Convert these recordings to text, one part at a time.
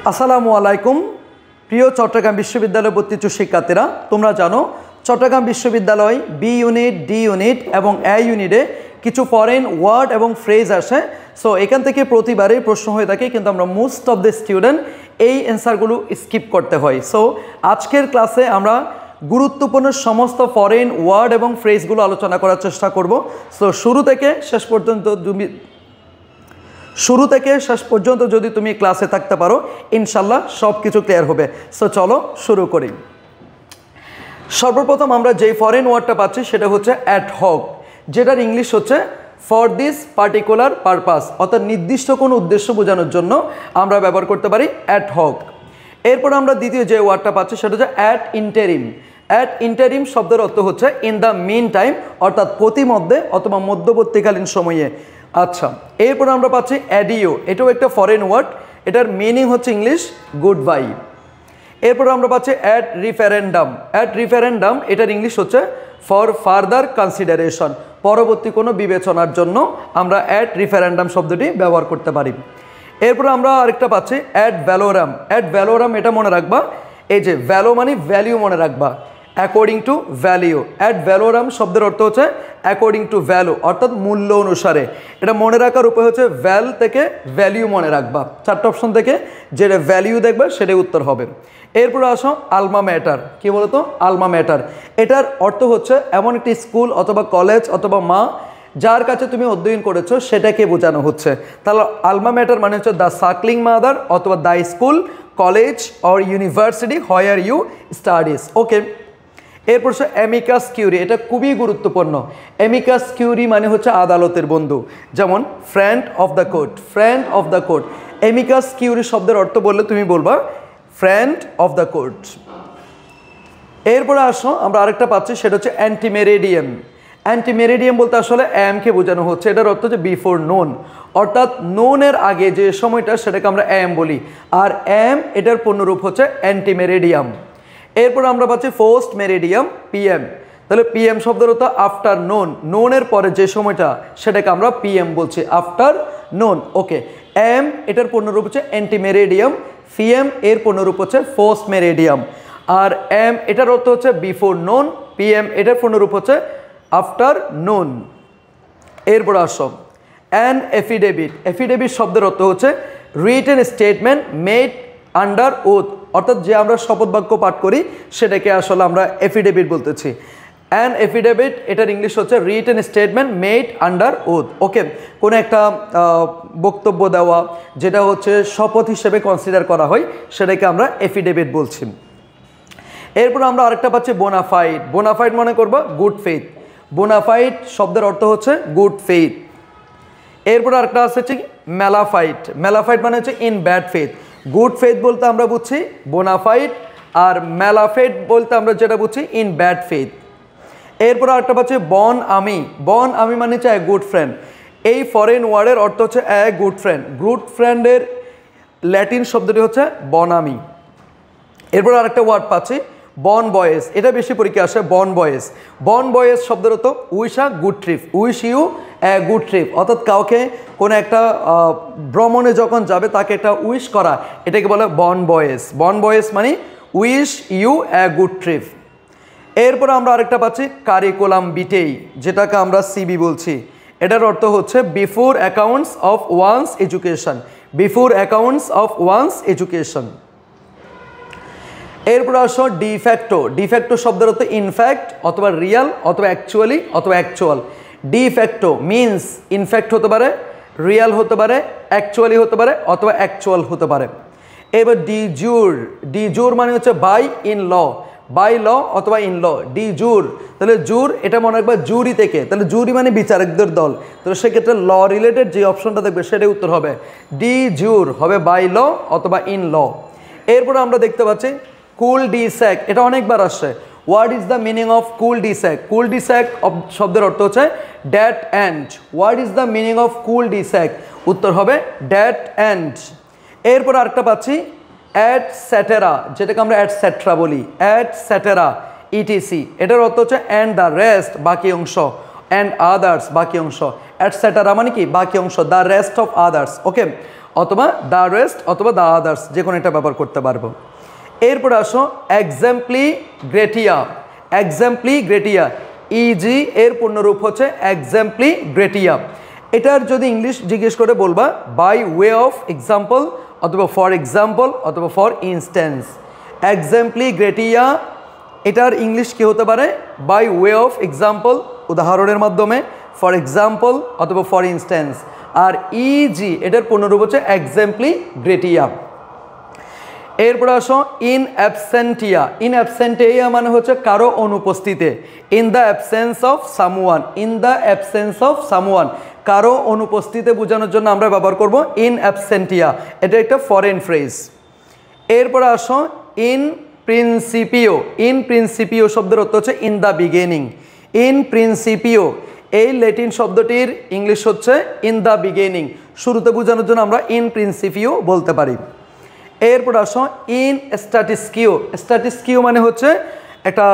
আসসালামু আলাইকুম প্রিয় চট্টগ্রাম বিশ্ববিদ্যালয় ভর্তিচ্ছু শিক্ষার্থীরা, তোমরা জানো চট্টগ্রাম বিশ্ববিদ্যালয় বি ইউনিট, ডি ইউনিট এবং এ ইউনিটে কিছু ফরেন ওয়ার্ড এবং ফ্রেজ আসে। সো এখান থেকে প্রতিবারই প্রশ্ন হয়ে থাকে, কিন্তু আমরা মোস্ট অফ দ্য স্টুডেন্ট এই অ্যান্সারগুলো স্কিপ করতে হয়। সো আজকের ক্লাসে আমরা গুরুত্বপূর্ণ সমস্ত ফরেন ওয়ার্ড এবং ফ্রেজগুলো আলোচনা করার চেষ্টা করব। সো শুরু থেকে শেষ পর্যন্ত যদি তুমি ক্লাসে থাকতে পারো, ইনশাল্লাহ সব কিছু ক্লিয়ার হবে। সো চলো শুরু করি। সর্বপ্রথম আমরা যেই ফরেন ওয়ার্ডটা পাচ্ছি সেটা হচ্ছে অ্যাডহক, যেটার ইংলিশ হচ্ছে ফর দিস পার্টিকুলার পারপাস, অর্থাৎ নির্দিষ্ট কোনো উদ্দেশ্য বোঝানোর জন্য আমরা ব্যবহার করতে পারি অ্যাডহক। এরপর আমরা দ্বিতীয় যে ওয়ার্ডটা পাচ্ছি সেটা হচ্ছে অ্যাট ইন্টারিম। অ্যাট ইন্টারিম শব্দের অর্থ হচ্ছে ইন দ্য মিন টাইম, অর্থাৎ প্রতিমধ্যে অথবা মধ্যবর্তীকালীন সময়ে। আচ্ছা, এরপর আমরা পাচ্ছি অ্যাডিও, এটাও একটা ফরেন ওয়ার্ড, এটার মিনিং হচ্ছে ইংলিশ গুড বাই। এরপর আমরা পাচ্ছি অ্যাট রিফারেন্ডাম। অ্যাট রিফারেন্ডাম এটার ইংলিশ হচ্ছে ফর ফার্দার কনসিডারেশন, পরবর্তী কোনো বিবেচনার জন্য আমরা অ্যাট রিফারেন্ডাম শব্দটি ব্যবহার করতে পারি। এরপর আমরা আরেকটা পাচ্ছি অ্যাট ভ্যালোরাম। অ্যাট ভ্যালোরাম এটা মনে রাখবা, এই যে ভ্যালো মানে ভ্যালিউ মনে রাখবা, according to value. At valorem শব্দের অর্থ হচ্ছে অ্যাকর্ডিং টু ভ্যালু, অর্থাৎ মূল্য অনুসারে। এটা মনে রাখার উপায় হচ্ছে ভ্যাল থেকে ভ্যালিউ মনে রাখবা, চারটা অপশন থেকে যেটা ভ্যালিউ দেখবে সেটাই উত্তর হবে। এরপর আসো আলমা ম্যাটার। কি বলতো? আলমা ম্যাটার, এটার অর্থ হচ্ছে এমন একটি স্কুল অথবা কলেজ অথবা মা যার কাছে তুমি অধ্যয়ন করেছো সেটাকে বোঝানো হচ্ছে। তাহলে আলমা ম্যাটার মানে হচ্ছে দ্য সার্কলিং মাদার অথবা the school, college or university where you studies. Okay, এরপর সে অ্যামিকাস কিউরি, এটা খুবই গুরুত্বপূর্ণ। অ্যামিকাস কিউরি মানে হচ্ছে আদালতের বন্ধু, যেমন friend of the court. Friend of the court, amicus curiae শব্দের অর্থ বললে তুমি বলবা ফ্রেন্ড অফ দ্য কোর্ট। এরপরে আসো আমরা আরেকটা পাচ্ছি, সেটা হচ্ছে অ্যান্টিমেরিডিয়াম। অ্যান্টিমেরিডিয়াম বলতে আসলে এমকে বোঝানো হচ্ছে, এটার অর্থ হচ্ছে বিফোর নোন, অর্থাৎ নোনের আগে যে সময়টা সেটাকে আমরা এম বলি, আর এম এটার পূর্ণরূপ হচ্ছে অ্যান্টিমেরিডিয়াম। এরপর আমরা পাচ্ছি পোস্ট মেরিডিয়াম, পিএম। তাহলে পিএম শব্দের অর্থ আফটার নোন, নোনের পরে যে সময়টা সেটাকে আমরা পিএম বলছি, আফটার নোন। ওকে, এম এটার পূর্ণরূপ হচ্ছে অ্যান্টিমেরিডিয়াম, পিএম এর পূর্ণরূপ হচ্ছে পোস্ট মেরিডিয়াম। আর এম এটার অর্থ হচ্ছে বিফোর নোন, পিএম এটার পূর্ণরূপ হচ্ছে আফটার নোন। এরপর আসো অ্যান এফিডেভিট। এফিডেভিট শব্দের অর্থ হচ্ছে written statement made under oath, অর্থাৎ যে আমরা শপথ বাক্য পাঠ করি সেটাকে আসলে আমরা এফিডেভিট বলতেছি। অ্যান এফিডেভিট এটার ইংলিশ হচ্ছে written statement made under oath. Okay, কোনো একটা বক্তব্য দেওয়া যেটা হচ্ছে শপথ হিসেবে কনসিডার করা হয় সেটাকে আমরা এফিডেভিট বলছি। এরপর আমরা আরেকটা পাচ্ছি বোনাফাইড। বোনাফাইড মনে করবো গুড ফেইথ। বোনাফাইড শব্দের অর্থ হচ্ছে গুড ফেইথ। এরপর আরেকটা আছে হচ্ছে মেলাফাইড। মেলাফাইড মানে হচ্ছে in bad faith. Good faith বলতে আমরা বুঝছি বোনাফাইড, আর মেলাফাইড বলতে আমরা যেটা বুঝছি ইন ব্যাড ফেইথ। এরপর আরেকটা পাচ্ছি বন আমি। বন আমি মানে হচ্ছে এ গুড ফ্রেন্ড। এই ফরেন ওয়ার্ডের অর্থ হচ্ছে এ গুড ফ্রেন্ড। গুড ফ্রেন্ডের ল্যাটিন শব্দটি হচ্ছে বনামি। এরপর আরেকটা ওয়ার্ড পাচ্ছি বন বয়েস, এটা বেশি পরীক্ষা আসে, বন বয়েস। বন বয়েস শব্দের অর্থ wish a good trip, wish you a good trip, অর্থাৎ কাউকে কোনো একটা ভ্রমণে যখন যাবে তাকে একটা উইশ করা, এটাকে বলে বন বয়েস। বন বয়েস মানে wish you a good trip. এরপর আমরা আরেকটা পাচ্ছি কারিকুলাম ভিটাই, যেটাকে আমরা সিবি বলছি। এটার অর্থ হচ্ছে before accounts of wands education. Before accounts of wands education. এরপর আসো ডিফ্যাক্টো। ডিফ্যাক্টো শব্দের অর্থ ইনফ্যাক্ট অথবা রিয়াল অথবা অ্যাকচুয়ালি অথবা অ্যাকচুয়াল। ডিফ্যাক্টো মিনস ইনফ্যাক্ট হতে পারে, রিয়াল হতে পারে, অ্যাকচুয়ালি হতে পারে অথবা অ্যাকচুয়াল হতে পারে। এবার ডিজুর। ডিজুর মানে হচ্ছে by in law, by law অথবা ইন ল, ডিজুর। তাহলে জুর এটা মনে রাখবা জুরি থেকে, তাহলে জুরি মানে বিচারকদের দল, তাহলে সেক্ষেত্রে ল রিলেটেড যে অপশনটা দেখবে সেটাই উত্তর হবে। ডিজুর হবে বাই ল অথবা ইন ল। এরপর আমরা দেখতে পাচ্ছি কুল ডি স্যাক, এটা অনেকবার আসছে। What is the meaning of cul de sac? Cul de sac শব্দের অর্থ হচ্ছে dead end. What is the meaning of cul de sac? উত্তর হবে ড্যাট অ্যান্ড। এরপর আরেকটা পাচ্ছি অ্যাট স্যাটেরা, যেটাকে আমরা অ্যাট স্যাট্রা বলি, অ্যাট স্যাটেরা ইটিসি। এটার অর্থ হচ্ছে অ্যান্ড দ্য রেস্ট বাকি অংশ, অ্যান্ড আদার্স বাকি অংশ। অ্যাট স্যাটেরা মানে কি বাকি অংশ, দ্য রেস্ট অফ আদার্স। ওকে, অথবা দ্য রেস্ট অথবা দ্য আদার্স, যে কোনো একটা ব্যবহার করতে পারবো। এরপরে আসো এক্সাম্পলি গ্রেটিয়া। এক্সাম্পলি গ্রেটিয়া, ইজি এর পূর্ণরূপ হচ্ছে এক্সাম্পলি গ্রেটিয়া। এটার যদি ইংলিশ জিজ্ঞেস করে বলবা বাই ওয়ে অফ এক্সাম্পল অথবা ফর এক্সাম্পল অথবা ফর ইনস্ট্যান্স। এক্সাম্পলি গ্রেটিয়া এটার ইংলিশ কী হতে পারে? বাই ওয়ে অফ এক্সাম্পল, উদাহরণের মাধ্যমে, ফর এক্সাম্পল অথবা ফর ইনস্ট্যান্স। আর ইজি এটার পূর্ণরূপ হচ্ছে এক্সাম্পলি গ্রেটিয়া। এরপরে আসো ইন অ্যাবসেন্টিয়া। ইন অ্যাবসেন্টিয়া মানে হচ্ছে কারো অনুপস্থিতিতে। In the absence of someone. In the absence of someone, কারো অনুপস্থিতিতে বোঝানোর জন্য আমরা ব্যবহার করব ইন অ্যাবসেন্টিয়া। এটা একটা ফরেন ফ্রেজ। এরপরে আসো ইন প্রিন্সিপিও। ইন প্রিন্সিপিও শব্দের অর্থ হচ্ছে ইন দ্য বিগিনিং। ইন প্রিন্সিপিও এই ল্যাটিন শব্দটির ইংলিশ হচ্ছে ইন দ্য বিগিনিং। শুরুতে বোঝানোর জন্য আমরা ইন প্রিন্সিপিও বলতে পারি। এরপর আসো ইন স্ট্যাটিস্কিও। স্ট্যাটিস্কিও মানে হচ্ছে একটা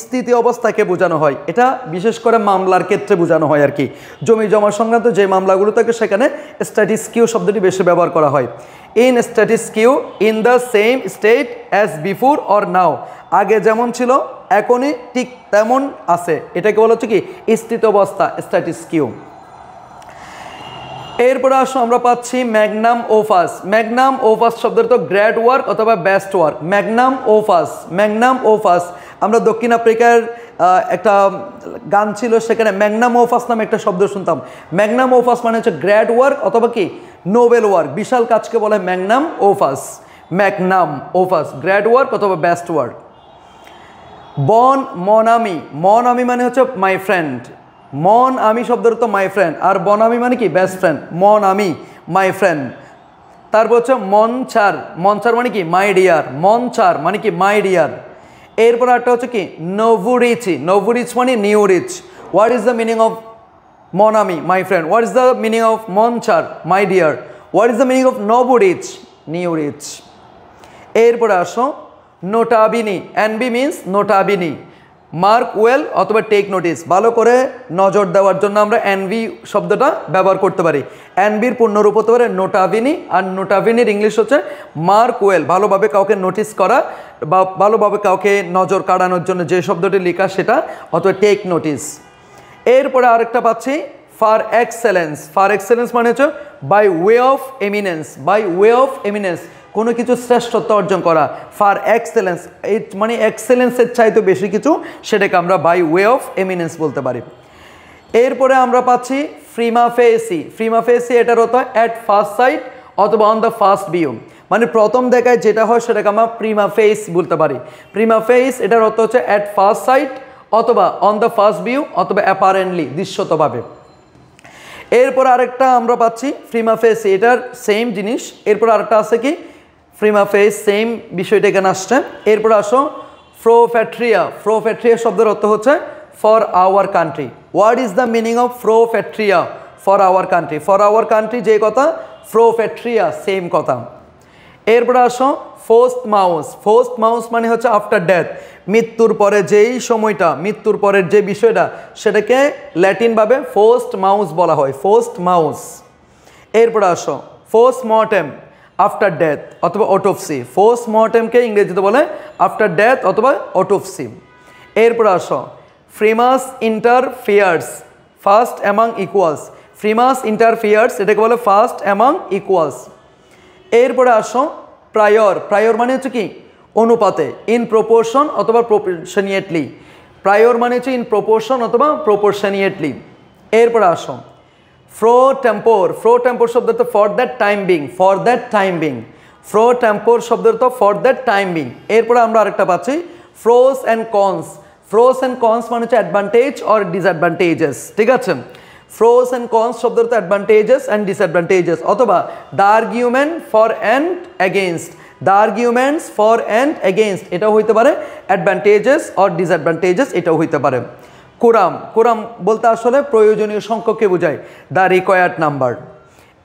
স্থিতি অবস্থাকে বোঝানো হয়। এটা বিশেষ করে মামলার ক্ষেত্রে বোঝানো হয় আর কি। জমি জমা সংক্রান্ত যে মামলাগুলো থাকে সেখানে স্ট্যাটিস্কিও শব্দটি বেশি ব্যবহার করা হয়। In status quo in the same state as before or now. আগে যেমন ছিল এখনই ঠিক তেমন আছে, এটাকে বলা হচ্ছে কি স্থিত অবস্থা, স্ট্যাটিস্কিও। এরপরে আসো আমরা পাচ্ছি ম্যাগনাম ওপাস। ম্যাগনাম ওপাস শব্দের তো গ্রেট ওয়ার্ক অথবা best work. Magnum Opus, Magnum Opus. আমরা দক্ষিণ আফ্রিকার একটা গান ছিল, সেখানে ম্যাগনাম ওপাস নামে একটা শব্দ শুনতাম। ম্যাগনাম ওপাস মানে হচ্ছে গ্রেট ওয়ার্ক অথবা কি নোবেল ওয়ার্ক, বিশাল কাজকে বলে Magnum Opus. Magnum Opus, great work অথবা বেস্ট ওয়ার্ক। বন মনামি। মনামি মানে হচ্ছে মাই ফ্রেন্ড। মন আমি শব্দের তো মাই ফ্রেন্ড, আর বনামি মানে কি বেস্ট ফ্রেন্ড। মন আমি মাই ফ্রেন্ড। তারপর হচ্ছে মনচার। মনচার মানে কি মাই ডিয়ার। মনচার মানে কি মাই ডিয়ার। এরপর একটা হচ্ছে কি নভুরিচি। নভুরিচ মানে new rich. What is the meaning of mon ami my friend? What is the meaning of mon cher my dear? What is the meaning of nouveau riche new rich. এরপরে আসো nota bene. NB means nota bene. Mark well অথবা take notice, ভালো করে নজর দেওয়ার জন্য আমরা NV শব্দটা ব্যবহার করতে পারি। এনবির পূর্ণরূপ হতে পারে নোটাভিনি, আর নোটাভিনির ইংলিশ হচ্ছে মার্ক ওয়েল, ভালোভাবে কাউকে নোটিস করা বা ভালোভাবে কাউকে নজর কাড়ানোর জন্য যে শব্দটি লেখা সেটা, অথবা টেক নোটিস। এরপরে আরেকটা পাচ্ছি ফার এক্সেলেন্স। ফার এক্সেলেন্স মানে হচ্ছে by way of eminence. By way of eminence, কোনো কিছু শ্রেষ্ঠত্ব অর্জন করা। ফার এক্সেলেন্স এই মানে এক্সেলেন্সের চাইতে বেশি কিছু, সেটাকে আমরা বাই ওয়ে অফ এমিনেন্স বলতে পারি। এরপরে আমরা পাচ্ছি প্রিমা ফেসি। প্রিমা ফেসি এটার অর্থ অ্যাট ফার্স্ট সাইট অথবা অন দ্য ফার্স্ট ভিউ, মানে প্রথম দেখায় যেটা হয় সেটাকে আমরা প্রিমা ফেস বলতে পারি। প্রিমা ফেস এটার অর্থ হচ্ছে অ্যাট ফার্স্ট সাইট অথবা অন দ্য ফার্স্ট ভিউ অথবা অ্যাপারেন্টলি, দৃশ্যতভাবে। এরপর আরেকটা আমরা পাচ্ছি প্রিমা ফেসি, এটার সেম জিনিস। এরপর আরেকটা আছে কি প্রিমা ফেস, সেম বিষয়টা এখানে আসছে। এরপর আসো প্রোফ্যাট্রিয়া। প্রোফ্যাট্রিয়া শব্দের অর্থ হচ্ছে for our country. What is the meaning of pro patria? For our country. For our country যে কথা, প্রোফ্যাট্রিয়া সেম কথা। এরপর আসো ফোর্স্ট মাউস। ফোর্স্ট মাউস মানে হচ্ছে আফটার ডেথ, মৃত্যুর পরে যেই সময়টা, মৃত্যুর পরের যে বিষয়টা, সেটাকে ল্যাটিনভাবে ফোর্স্ট মাউস বলা হয়, ফোর্স্ট মাউস। এরপর আসো পোস্ট মর্টেম, আফটার ডেথ অথবা অটোপসি। পোস্ট মর্টেমকে ইংরেজিতে বলে আফটার ডেথ অথবা অটোপসি। এরপর আসো ফ্রিমাস ইন্টারফিয়ার্স, ফার্স্ট অ্যামাং ইকুয়ালস। ফ্রিমাস ইন্টারফিয়ার্স এটাকে বলে ফার্স্ট অ্যামাং ইকুয়ালস। এরপরে আসো প্রায়র। প্রায়র মানে হচ্ছে কি অনুপাতে, ইন প্রপোর্শন অথবা প্রপোর্শনিয়েটলি। প্রায়র মানে হচ্ছে ইন প্রপোর্শন অথবা প্রপোর্শনিয়েটলি। এরপরে আসো ফ্রো টেম্পোর। ফ্রো টেম্পোর শব্দ তো for that time being, for that time being. Pro tempore শব্দ তো ফর দ্যাট টাইম বিং। এরপরে আমরা আরেকটা পাচ্ছি ফ্রোস অ্যান্ড কনস। ফ্রোস অ্যান্ড কনস মানে হচ্ছে অ্যাডভান্টেজ অর ডিসঅ্যাডভান্টেজেস, ঠিক আছে। ফ্রোস অ্যান্ড কনস শব্দ তো অ্যাডভান্টেজেস অ্যান্ড ডিসঅ্যাডভান্টেজেস, অথবা the argument for and against. The arguments for and against এটাও হইতে পারে, অ্যাডভান্টেজেস অর ডিসঅ্যাডভান্টেজেস এটাও হইতে পারে। কোরাম, কোরাম বলতে আসলে প্রয়োজনীয় সংখ্যককে বোঝায়, দ্য রিকোয়ার্ড নাম্বার।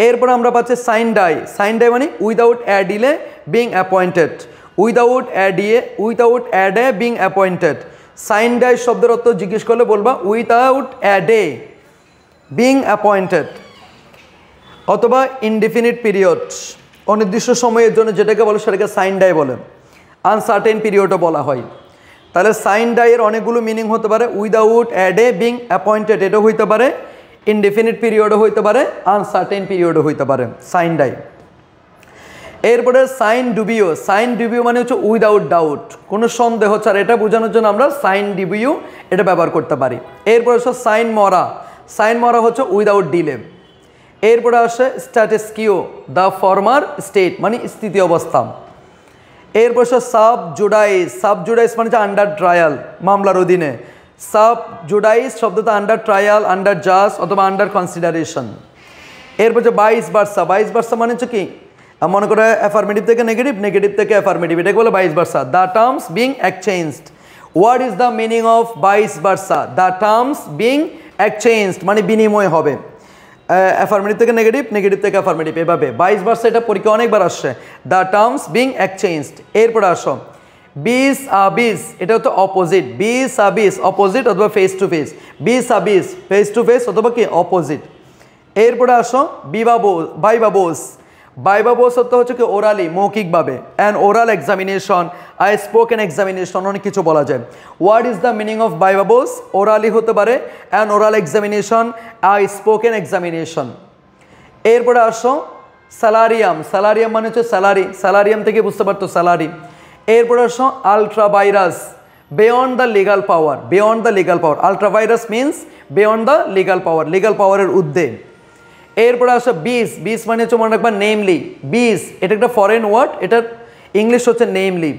এরপর আমরা পাচ্ছি সাইন ডাই। সাইন ডাই মানে উইদাউট অ্যা ডিলে বিং অ্যাপয়েন্টেড, উইদাউট অ্যা day being appointed. Sign die শব্দের অর্থ জিজ্ঞেস করলে বলবা উইদাউট অ্যা ডে বিং অ্যাপয়েন্টেড। অথবা ইনডিফিনিট পিরিয়ড, অনির্দিষ্ট সময়ের জন্য যেটাকে বলে সেটাকে সাইন ডাই বলে, আনসার্টেন পিরিয়ডও বলা হয়। তাহলে সাইন ডাইয়ের অনেকগুলো মিনিং হতে পারে, without a day being appointed এটাও হইতে পারে, ইনডিফিনিট পিরিয়ডও হইতে পারে, আনসার্টেন পিরিয়ডও হইতে পারে সাইন ডাই। এরপরে সাইন ডুবিও, সাইন ডুবিও মানে হচ্ছে উইদাউট ডাউট, কোনো সন্দেহ ছাড়া, এটা বোঝানোর জন্য আমরা সাইন ডিবিউ এটা ব্যবহার করতে পারি। এরপরে হচ্ছে সাইন মরা, সাইন মরা হচ্ছে উইদাউট ডিলে। এরপরে আসে স্ট্যাটাস কিও, দ্য ফর্মার স্টেট মানে স্থিতি অবস্থা। এরপর সাব জুডাইস, সাব জুডাইস মানে হচ্ছে আন্ডার ট্রায়াল, মামলার অধীনে। সাব জুডাইস শব্দটা আন্ডার ট্রায়াল, আন্ডার জাজ অথবা আন্ডার কনসিডারেশন। এরপর হচ্ছে বাইস ভার্সা, বাইস ভার্সা মানে হচ্ছে কি, মনে করে অ্যাফার্মেটিভ থেকে নেগেটিভ, নেগেটিভ থেকে অ্যাফার্মেটিভ, এটাকে বলে vice versa. The terms being exchanged, what is the meaning of vice versa? The terms being exchanged মানে বিনিময় হবে, অ্যাফার্মেটিভ থেকে নেগেটিভ, নেগেটিভ থেকে অ্যাফার্মেটিভ, এভাবে বাইস ভার্সা এটা পরীক্ষা অনেকবার আসছে, দ্য টার্মস বিং এক্সচেঞ্জড। এরপরে আসো বিস আবিস, এটা হচ্ছে অপোজিট, বিস আবিস অপোজিট অথবা ফেস টু ফেস, বিস আবিস ফেস টু ফেস অথবা কি অপোজিট। এরপরে আসো বিবাবোস, বাইবাবোস, বাইবাবোস হচ্ছে কি ওরালি মৌখিকভাবে, an oral examination, ie spoken examination, অনেক কিছু বলা যায়। What is the meaning of viva voce? Orally হতে পারে, an oral examination, ie spoken examination. এরপরে আসো স্যালারিয়াম, স্যালারিয়াম মানে হচ্ছে স্যালারি, স্যালারিয়াম থেকে বুঝতে পারতো স্যালারি। এরপরে আসো ultra virus, beyond the legal power, beyond the legal power, ultra virus means beyond the legal power, legal পাওয়ারের ঊর্ধ্বে। এরপরে আসো বিস, বিস মানে হচ্ছে মনে রাখবা নেমলি, বিস এটা একটা ফরেন ওয়ার্ড, এটার ইংলিশ হচ্ছে নেমলি।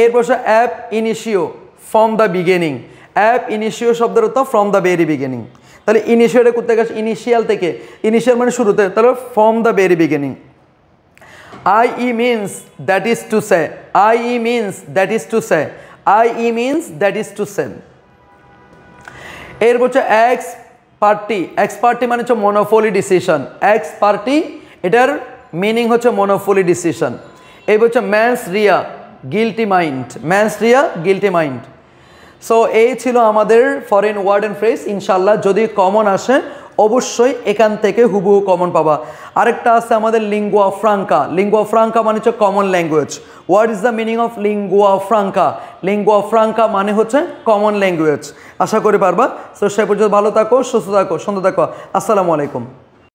এরপর আসো app initio, from the beginning, app initio শব্দের অর্থ ফ্রম দ্য ভেরি বিগিনিং। তাহলে ইনিশিওটা করতে গেছে ইনিশিয়াল থেকে, ইনিশিয়াল মানে শুরুতে, তাহলে from the very beginning. I E means that is to say, I E means that is to say, I E means that is to say. এরপর হচ্ছে x party, x party মানে হচ্ছে মনোফলি decision, x party এটার meaning হচ্ছে মনোফলি decision. এই হচ্ছে men's Riya, guilty mind, men's Riya guilty mind. So এই ছিল আমাদের ফরেন ওয়ার্ড অ্যান্ড ফ্রেজ। ইনশাল্লাহ যদি কমন আসে অবশ্যই এখান থেকে হুবহু কমন পাবা। আরেকটা আছে আমাদের লিঙ্গুয়া ফ্রাঙ্কা, লিঙ্গুয়া ফ্রাঙ্কা মানে হচ্ছে common language. What is the meaning of lingua Franka? Lingua Franka মানে হচ্ছে কমন ল্যাঙ্গুয়েজ। আশা করি পারবা। সো সে পর্যন্ত ভালো থাকো, সুস্থ থাকো, সুন্দর থাকো। আসসালামু আলাইকুম।